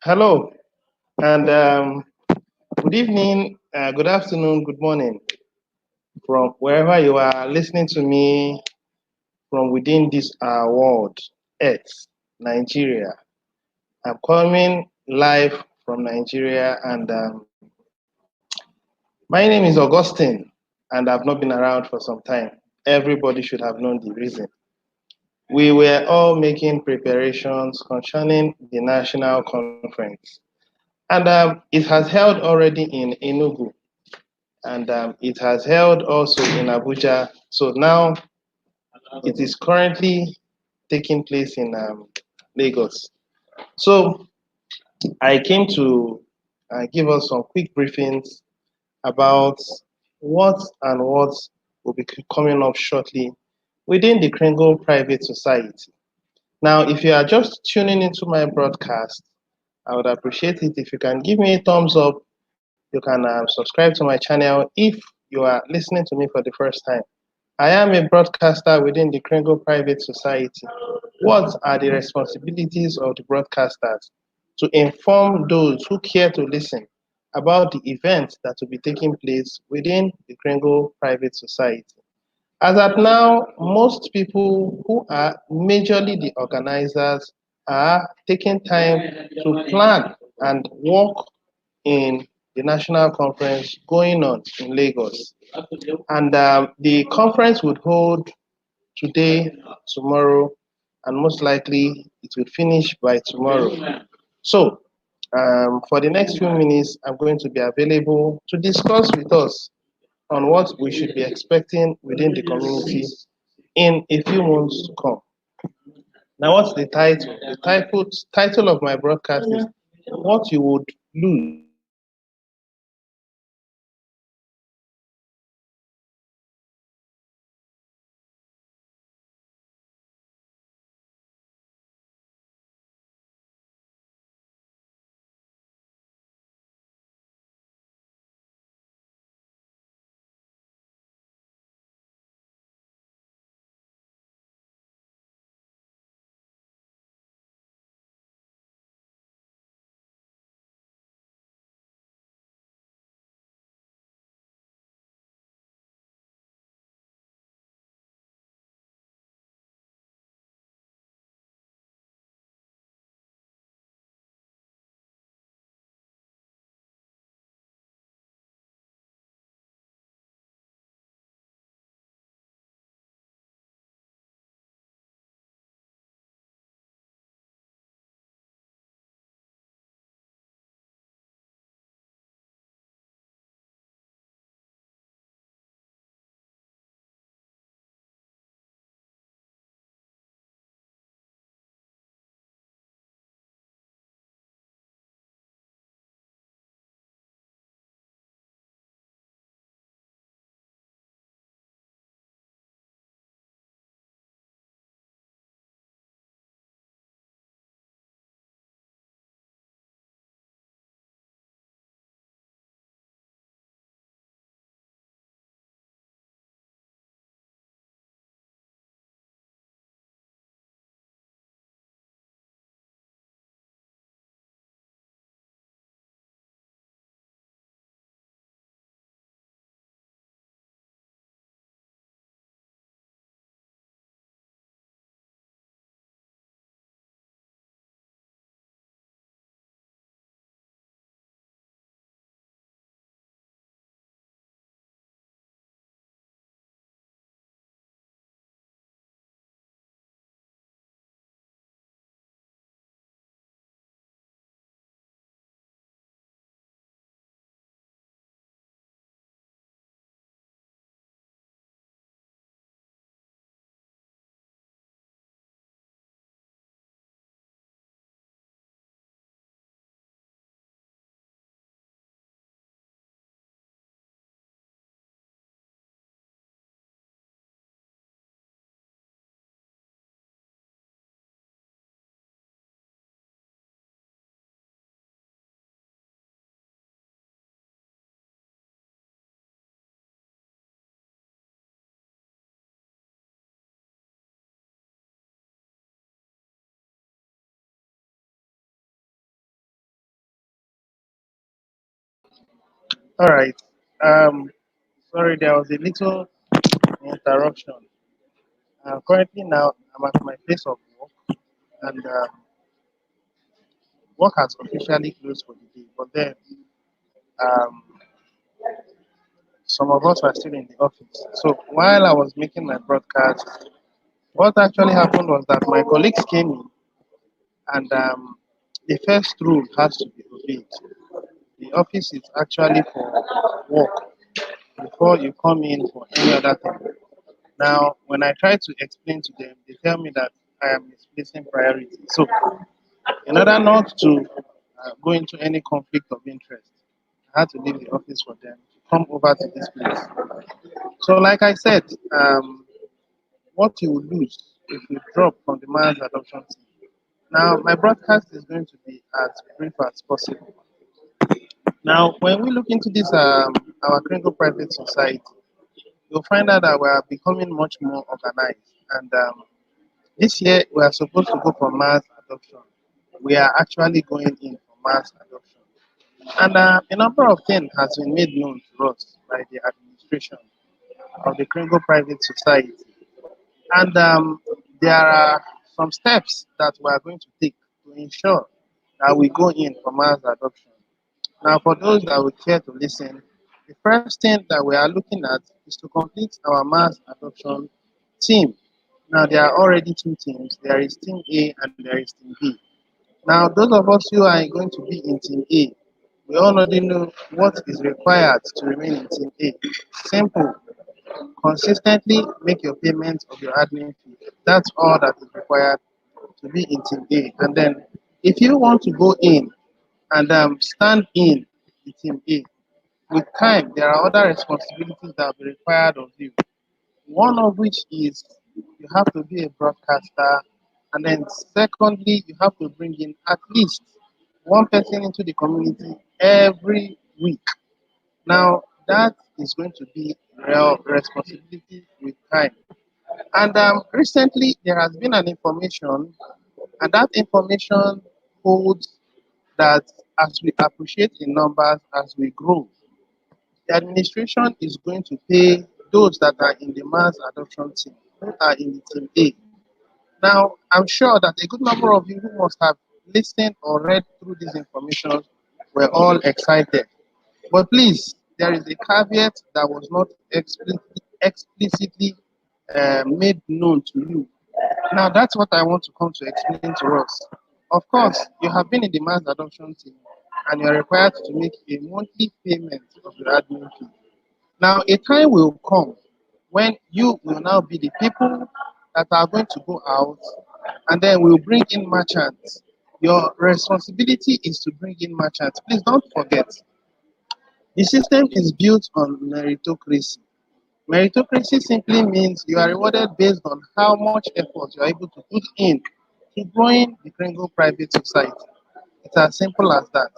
Hello, and good evening, good afternoon, good morning from wherever you are listening to me from within this world, Earth, Nigeria. I'm coming live from Nigeria, and my name is Augustine, and I've not been around for some time. Everybody should have known the reason. We were all making preparations concerning the national conference, and it has held already in Enugu, and it has held also in Abuja. So now it is currently taking place in Lagos. So I came to give us some quick briefings about what and what will be coming up shortly within the Kringle Private Society. Now, if you are just tuning into my broadcast, I would appreciate it if you can give me a thumbs up. You can subscribe to my channel if you are listening to me for the first time. I am a broadcaster within the Kringle Private Society. What are the responsibilities of the broadcasters? To inform those who care to listen about the events that will be taking place within the Kringle Private Society. As at now, most people who are majorly the organizers are taking time to plan and work in the national conference going on in Lagos. And the conference would hold today, tomorrow, and most likely it will finish by tomorrow. So, for the next few minutes, I'm going to be available to discuss with us on what we should be expecting within the community in a few months to come. Now, what's the title? The title of my broadcast is What You Would Lose If You Don't Attend the Kringle Private Society National Conference. Now, All right. Um, Sorry, there was a little interruption. Currently now, I'm at my place of work, and work has officially closed for the day. But then, um, some of us are still in the office. So while I was making my broadcast, what actually happened was that my colleagues came in, and the first rule has to be obeyed. The office is actually for work before you come in for any other thing. Now, when I try to explain to them, they tell me that I am misplacing priority. So, in order not to go into any conflict of interest, I had to leave the office for them to come over to this place. So, like I said, what you will lose if you drop from the mass adoption team. Now, my broadcast is going to be as brief as possible. Now, when we look into this, our Kringle Private Society, you'll find out that we are becoming much more organized. And this year, we are supposed to go for mass adoption. We are actually going in for mass adoption. And a number of things has been made known to us by the administration of the Kringle Private Society. And there are some steps that we are going to take to ensure that we go in for mass adoption. Now, for those that would care to listen, the first thing that we are looking at is to complete our mass adoption team. Now, there are already two teams. There is Team A and there is Team B. Now, those of us who are going to be in Team A, we already know what is required to remain in Team A. Simple. Consistently make your payment of your admin fee. That's all that is required to be in Team A. And then, if you want to go in and stand in the Team A, with time, there are other responsibilities that will be required of you. One of which is you have to be a broadcaster, and then secondly, you have to bring in at least one person into the community every week. Now, that is going to be real responsibility with time. And recently, there has been an information, and that information holds that as we appreciate in numbers, as we grow, the administration is going to pay those that are in the mass adoption team, who are in the team A. Now, I'm sure that a good number of you who must have listened or read through this information were all excited. But please, there is a caveat that was not explicitly made known to you. Now, that's what I want to come to explain to us. Of course, you have been in the mass adoption team and you're required to make a monthly payment of your admin fee. Now, a time will come when you will now be the people that are going to go out and then we'll bring in merchants. Your responsibility is to bring in merchants. Please don't forget, the system is built on meritocracy. Meritocracy simply means you are rewarded based on how much effort you are able to put in to growing the Kringle Private Society. It's as simple as that.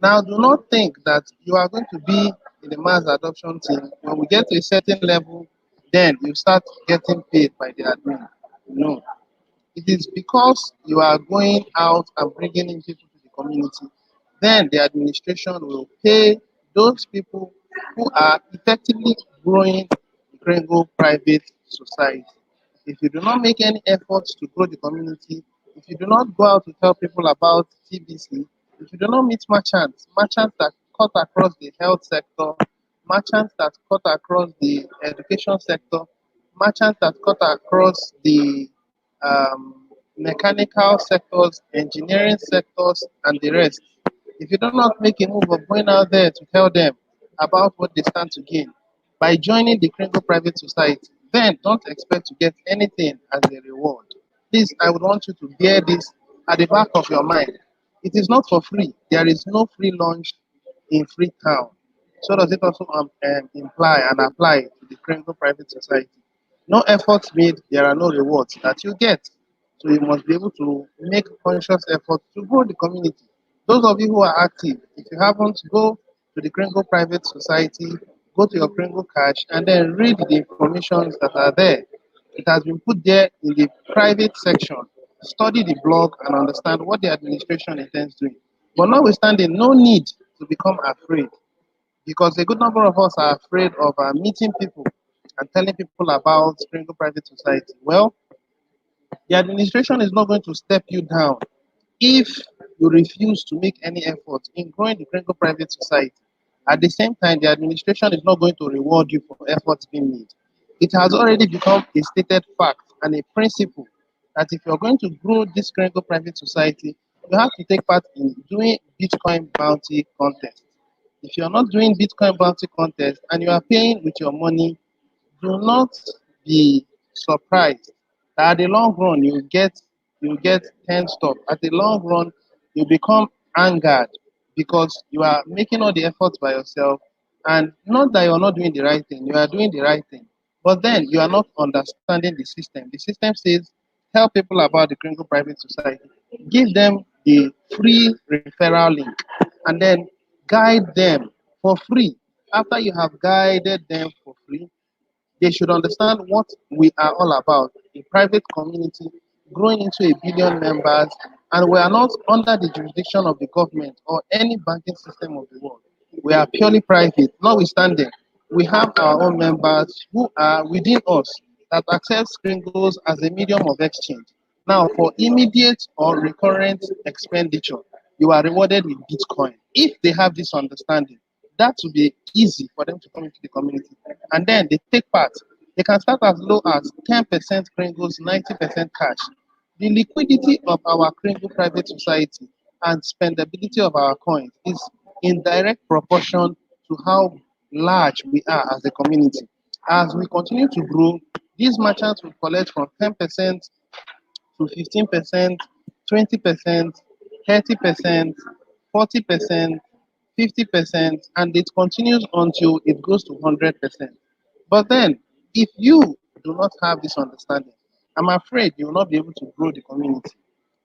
Now, do not think that you are going to be in the mass adoption team. When we get to a certain level, then you start getting paid by the admin. No. It is because you are going out and bringing in people to the community. Then the administration will pay those people who are effectively growing the Kringle Private Society. If you do not make any efforts to grow the community, if you do not go out to tell people about TBC, if you do not meet merchants, merchants that cut across the health sector, merchants that cut across the education sector, merchants that cut across the mechanical sectors, engineering sectors, and the rest. If you do not make a move of going out there to tell them about what they stand to gain by joining the Kringle Private Society, then don't expect to get anything as a reward. Please, I would want you to bear this at the back of your mind. It is not for free. There is no free lunch in Freetown. So does it also imply and apply to the Kringle Private Society? No efforts made, there are no rewards that you get. So you must be able to make conscious effort to grow the community. Those of you who are active, if you haven't, go to the Kringle Private Society, go to your Kringle Cash, and then read the informations that are there. It has been put there in the private section. Study the blog and understand what the administration intends doing. But notwithstanding, no need to become afraid. because a good number of us are afraid of meeting people and telling people about Springle Private Society. Well, the administration is not going to step you down if you refuse to make any effort in growing the Krenko Private Society. At the same time, the administration is not going to reward you for efforts being made. It has already become a stated fact and a principle that if you're going to grow this Krenko Private Society, you have to take part in doing Bitcoin bounty contest. If you're not doing Bitcoin bounty contest and you are paying with your money, do not be surprised that at the long run you get tensed up. At the long run, you become angered because you are making all the efforts by yourself, and not that you're not doing the right thing, you are doing the right thing. But then you are not understanding the system. The system says tell people about the Kringle Private Society, give them the free referral link, and then guide them for free. After you have guided them for free, they should understand what we are all about, a private community growing into a billion members, and we are not under the jurisdiction of the government or any banking system of the world. We are purely private. Notwithstanding, we have our own members who are within us that accept Kringles as a medium of exchange. Now, for immediate or recurrent expenditure, you are rewarded with Bitcoin. If they have this understanding, that will be easy for them to come into the community. And then they take part. They can start as low as 10% Kringles, 90% cash. The liquidity of our Kringle private society and spendability of our coins is in direct proportion to how large we are as a community. As we continue to grow, these merchants will collect from 10% to 15%, 20%, 30%, 40%, 50%, and it continues until it goes to 100%. But then, if you do not have this understanding, I'm afraid you will not be able to grow the community.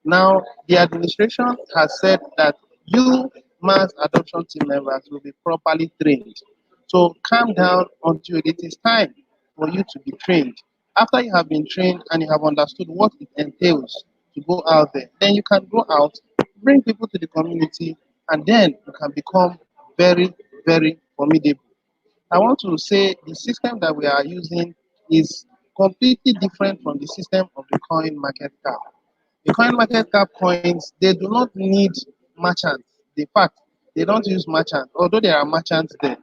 Now, the administration has said that you mass adoption team members will be properly trained. So calm down until it is time for you to be trained. After you have been trained and you have understood what it entails to go out there, then you can go out, bring people to the community, and then you can become very, very formidable. I want to say the system that we are using is completely different from the system of the coin market cap. The coin market cap coins, they do not need merchants. In fact, they don't use merchants, although there are merchants there.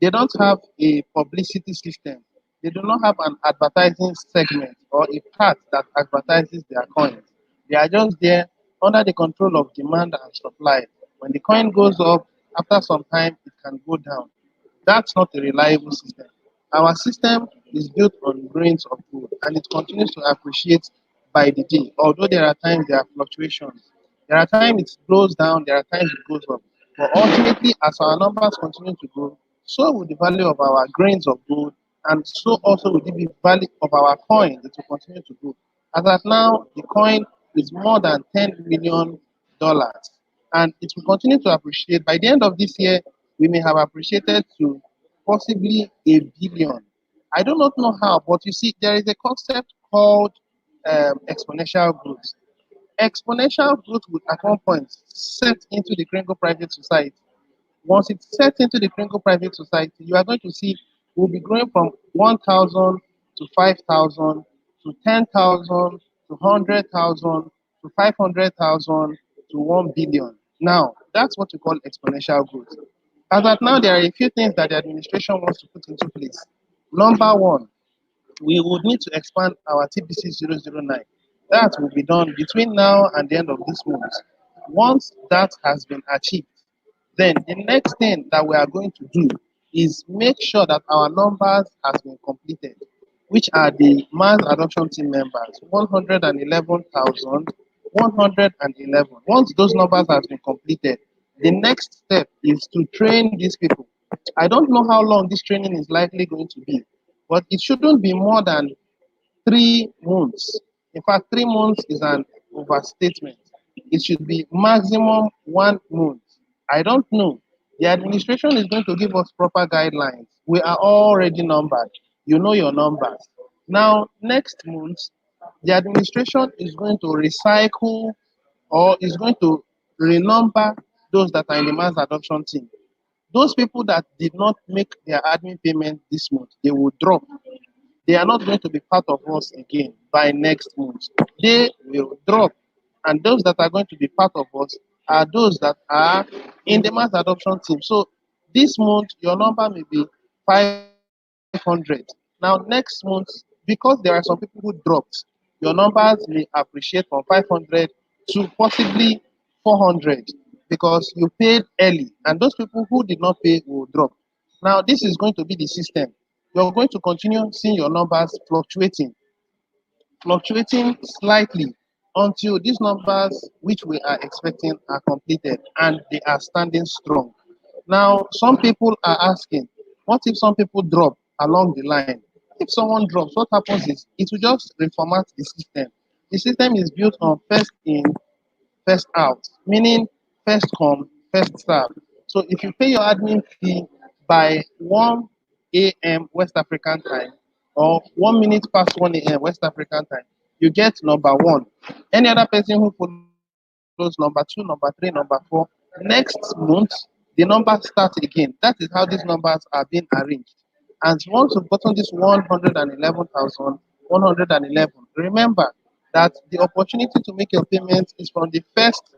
They don't have a publicity system. They do not have an advertising segment or a part that advertises their coins. They are just there under the control of demand and supply. When the coin goes up, after some time, it can go down. That's not a reliable system. Our system is built on grains of gold and it continues to appreciate by the day. Although there are times there are fluctuations, there are times it goes down, there are times it goes up. But ultimately, as our numbers continue to grow, so will the value of our grains of gold, and so also will the value of our coin. It will continue to grow. As at now, the coin is more than $10 million, and it will continue to appreciate. By the end of this year, we may have appreciated to possibly a billion. I do not know how, but you see, there is a concept called exponential growth. Exponential growth would at one point set into the Kringle Private Society. Once it's set into the Kringle Private Society, you are going to see we'll be growing from 1,000 to 5,000 to 10,000 to 100,000 to 500,000 to 1 billion. Now, that's what we call exponential growth. As at now, there are a few things that the administration wants to put into place. Number one, we would need to expand our TPC 009. That will be done between now and the end of this month. Once that has been achieved, then the next thing that we are going to do is make sure that our numbers has been completed, which are the mass adoption team members, 111,111. Once those numbers has been completed, the next step is to train these people. I don't know how long this training is likely going to be, but it shouldn't be more than 3 months. In fact, 3 months is an overstatement. It should be maximum 1 month. I don't know. The administration is going to give us proper guidelines. We are already numbered. You know your numbers. Now, next month, the administration is going to recycle or is going to renumber those that are in the mass adoption team. Those people that did not make their admin payment this month, they will drop. They are not going to be part of us again by next month. They will drop. And those that are going to be part of us are those that are in the mass adoption team. So this month, your number may be 500. Now, next month, because there are some people who dropped, your numbers may appreciate from 500 to possibly 400 because you paid early. And those people who did not pay will drop. Now, this is going to be the system. You're going to continue seeing your numbers fluctuating slightly until these numbers which we are expecting are completed and they are standing strong. Now, some people are asking, what if some people drop along the line? If someone drops, what happens is it will just reformat the system. The system is built on first in, first out, meaning first come, first serve. So if you pay your admin fee by 1 a.m. West African time or 1 minute past 1 a.m. West African time, you get number one. Any other person who follows number two, number three, number four, next month, the numbers start again. That is how these numbers are being arranged. And once you've gotten this 111,111, remember that the opportunity to make your payment is from the first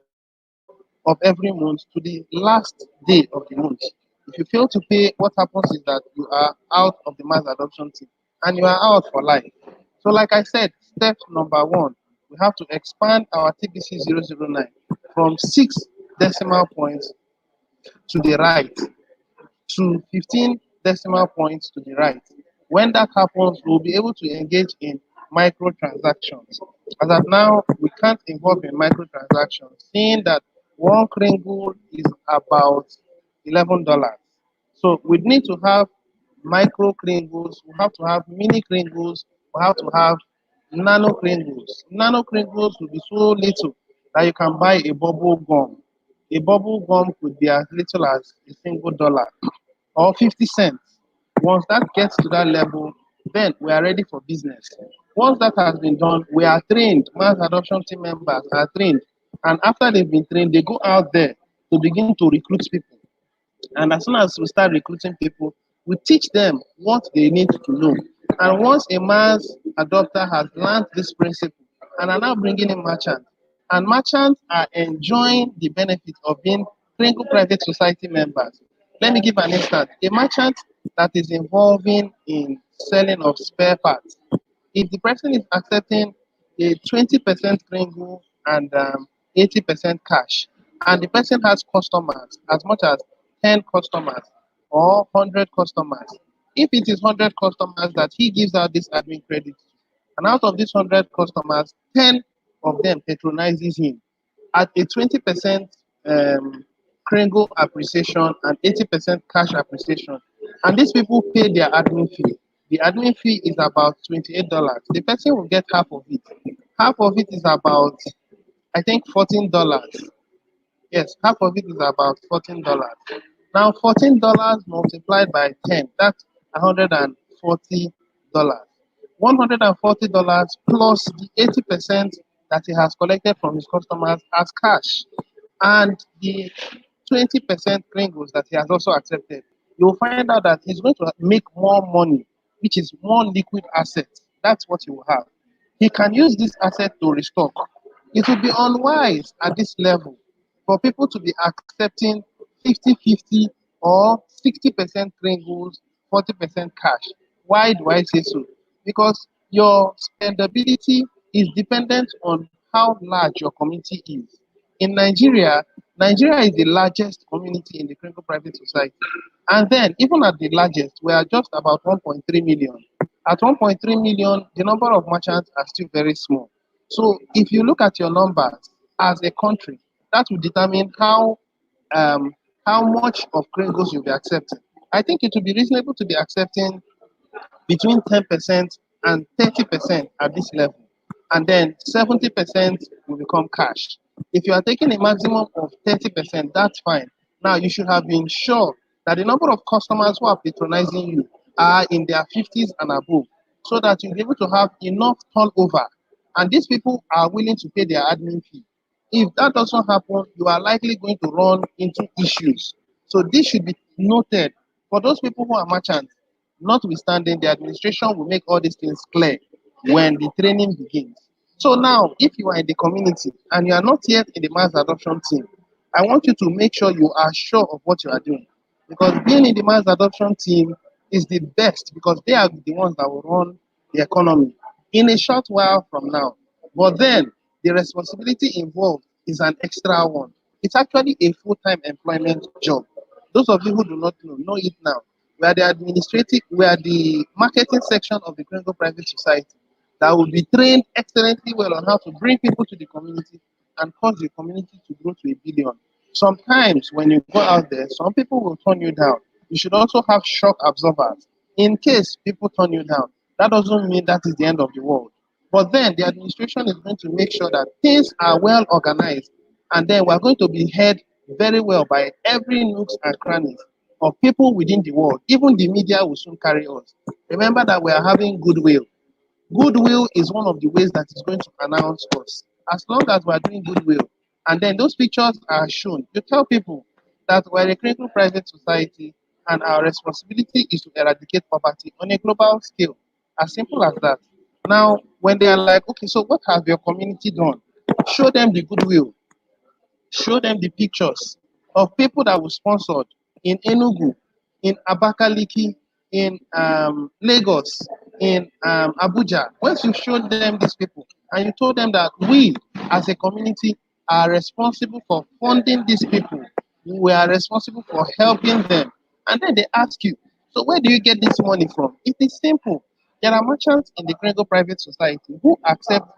of every month to the last day of the month. If you fail to pay, what happens is that you are out of the mass adoption team and you are out for life. So, like I said, step number one, we have to expand our TBC 009 from 6 decimal points to the right to 15 decimal points to the right. When that happens, we'll be able to engage in microtransactions. As of now, we can't involve in microtransactions, seeing that one kringle is about $11. So we need to have micro kringles, we have to have mini kringles, we have to have nano kringles. Nano kringles will be so little that you can buy a bubble gum. A bubble gum could be as little as a single dollar or 50 cents. Once that gets to that level, then we are ready for business. Once that has been done, we are trained. Mass adoption team members are trained. And after they've been trained, they go out there to begin to recruit people. And as soon as we start recruiting people, we teach them what they need to know. And once a mass adopter has learned this principle and are now bringing in merchants, and merchants are enjoying the benefit of being Kringle Private Society members. Let me give an instance. A merchant that is involving in selling of spare parts, if the person is accepting a 20% Kringle and 80% cash, and the person has customers as much as 10 customers or 100 customers, if it is 100 customers that he gives out this admin credit to, and out of these 100 customers, 10 of them patronizes him at a 20% um, Kringle appreciation and 80% cash appreciation. And these people pay their admin fee. The admin fee is about $28. The person will get half of it. Half of it is about, I think, $14. Yes, half of it is about $14. Now, $14 multiplied by 10, that's $140. $140 plus the 80% that he has collected from his customers as cash and the 20% Pringles that he has also accepted, you'll find out that he's going to make more money, which is more liquid assets. That's what he will have. He can use this asset to restock. It will be unwise at this level for people to be accepting 50-50 or 60% Pringles, 40% cash. Why do I say so? Because your spendability is dependent on how large your community is. In Nigeria, Nigeria is the largest community in the Kringle Private Society. And then, even at the largest, we are just about 1.3 million. At 1.3 million, the number of merchants are still very small. So, if you look at your numbers as a country, that will determine um, how much of Kringles you'll be accepting. I think it would be reasonable to be accepting between 10% and 30% at this level. And then 70% will become cash. If you are taking a maximum of 30%, that's fine. Now you should have been sure that the number of customers who are patronizing you are in their 50s and above, so that you'll be able to have enough turnover. And these people are willing to pay their admin fee. If that doesn't happen, you are likely going to run into issues. So this should be Noted. For those people who are merchants, notwithstanding, the administration will make all these things clear when the training begins. So now, if you are in the community and you are not yet in the mass adoption team, I want you to make sure you are sure of what you are doing. Because being in the mass adoption team is the best because they are the ones that will run the economy in a short while from now. But then the responsibility involved is an extra one. It's actually a full-time employment job. Those of you who do not know it now. We are the marketing section of the Gringo Private Society that will be trained excellently well on how to bring people to the community and cause the community to grow to a billion. Sometimes when you go out there, some people will turn you down. You should also have shock absorbers. In case people turn you down, that doesn't mean that is the end of the world. But then the administration is going to make sure that things are well organized, and then we're going to be heard very well by every nooks and crannies of people within the world. Even the media will soon carry us. Remember that we are having goodwill. Goodwill is one of the ways that is going to announce us. As long as we are doing goodwill, and then those pictures are shown, you tell people that we're a critical private society and our responsibility is to eradicate poverty on a global scale. As simple as that. Now, when they are like, okay, so what has your community done? Show them the goodwill, show them the pictures of people that were sponsored in Enugu, in Abakaliki, in Lagos, in Abuja. Once you showed them these people and you told them that we as a community are responsible for funding these people, we are responsible for helping them, and then they ask you, so where do you get this money from? It is simple. There are merchants in the Krengo Private Society who accept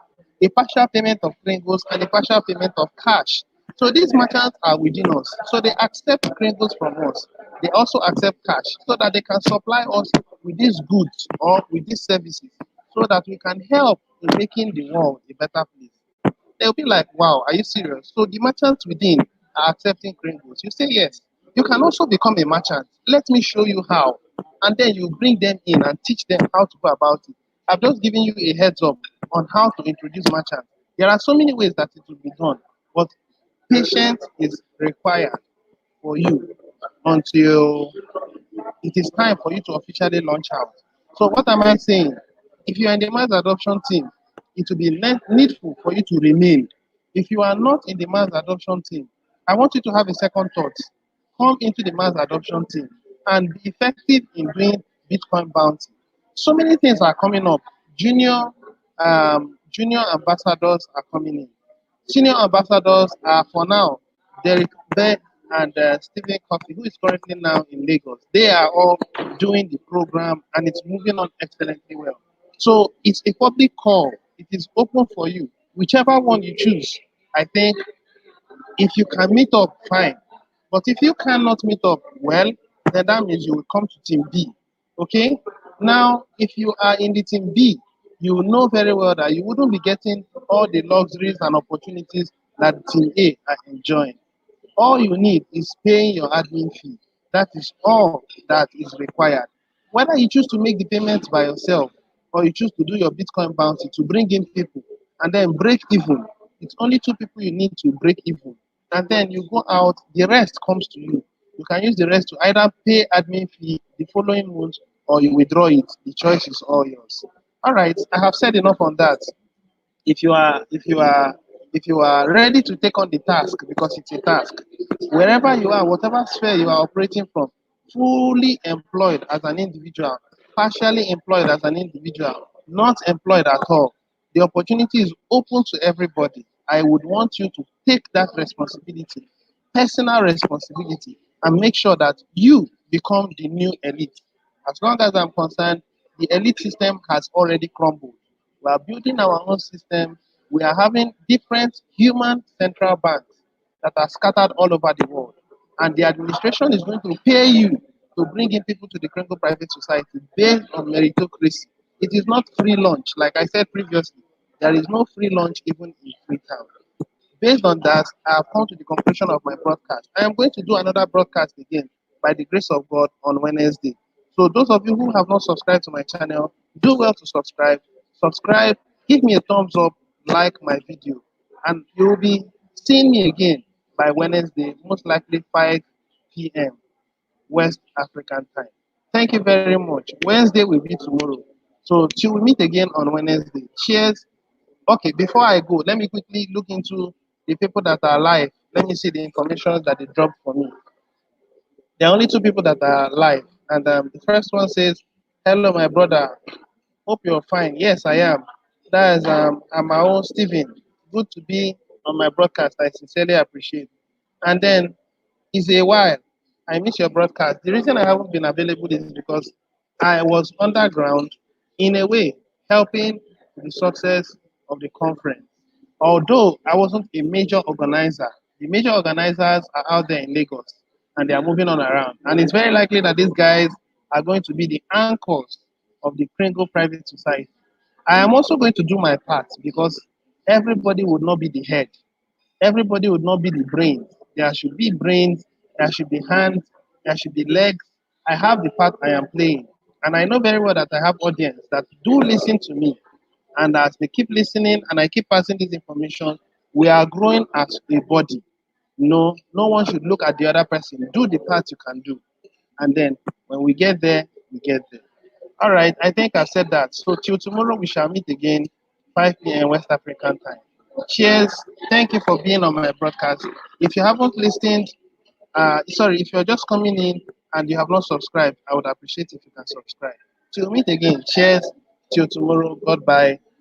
a partial payment of Kringles and a partial payment of cash. So these merchants are within us. So they accept Kringles from us. They also accept cash so that they can supply us with these goods or with these services so that we can help in making the world a better place. They'll be like, wow, are you serious? So the merchants within are accepting Kringles. You say yes. You can also become a merchant. Let me show you how. And then you bring them in and teach them how to go about it. I've just given you a heads up on how to introduce merchants. There are so many ways that it will be done, but patience is required for you until it is time for you to officially launch out. So what am I saying? If you are in the mass adoption team, it will be needful for you to remain. If you are not in the mass adoption team, I want you to have a second thought. Come into the mass adoption team and be effective in doing Bitcoin bounty. So many things are coming up. Junior ambassadors are coming in. Senior ambassadors are for now Derek Beck and Stephen Coffey, who is currently now in Lagos. They are all doing the program and it's moving on excellently well. So it's a public call. It is open for you. Whichever one you choose, I think if you can meet up, fine. But if you cannot meet up, well, then that means you will come to team B. Okay? Now, if you are in the team B, you will know very well that you wouldn't be getting all the luxuries and opportunities that team A are enjoying. All you need is paying your admin fee. That is all that is required. Whether you choose to make the payments by yourself or you choose to do your Bitcoin bounty to bring in people and then break even, it's only two people you need to break even. And then you go out, the rest comes to you. You can use the rest to either pay admin fee the following month or you withdraw it. The choice is all yours. All right, I have said enough on that. If you are ready to take on the task, because it's a task, wherever you are, whatever sphere you are operating from, fully employed as an individual, partially employed as an individual, not employed at all, the opportunity is open to everybody. I would want you to take that responsibility, personal responsibility, and make sure that you become the new elite. As long as I'm concerned, the elite system has already crumbled. We are building our own system. We are having different human central banks that are scattered all over the world. And the administration is going to pay you to bring in people to the Krenko Private Society based on meritocracy. It is not free lunch. Like I said previously, there is no free lunch even in Freetown. Based on that, I have come to the conclusion of my broadcast. I am going to do another broadcast again by the grace of God on Wednesday. So those of you who have not subscribed to my channel, do well to subscribe. Subscribe, give me a thumbs up, like my video, and you will be seeing me again by Wednesday, most likely 5 p.m. West African time. Thank you very much. Wednesday will be tomorrow. So till we meet again on Wednesday. Cheers. Okay, before I go, let me quickly look into the people that are alive. Let me see the information that they dropped for me. There are only two people that are alive, and the first one says, "Hello, my brother. Hope you're fine." Yes, I am. That is I'm my own Stephen. Good to be on my broadcast. I sincerely appreciate. And then it's a while. I miss your broadcast. The reason I haven't been available is because I was underground in a way, helping the success of the conference. Although I wasn't a major organizer, the major organizers are out there in Lagos and they are moving on around. And it's very likely that these guys are going to be the anchors of the Kringle Private Society. I am also going to do my part because everybody would not be the head. Everybody would not be the brains. There should be brains, there should be hands, there should be legs. I have the part I am playing. And I know very well that I have audience that do listen to me. And as they keep listening and I keep passing this information, we are growing as a body. No, no one should look at the other person. Do the part you can do. And then when we get there, we get there. All right, I think I've said that. So till tomorrow, we shall meet again, 5 p.m. West African time. Cheers. Thank you for being on my broadcast. If you haven't listened, sorry, if you're just coming in and you have not subscribed, I would appreciate if you can subscribe. Till meet again. Cheers. Till tomorrow. Goodbye.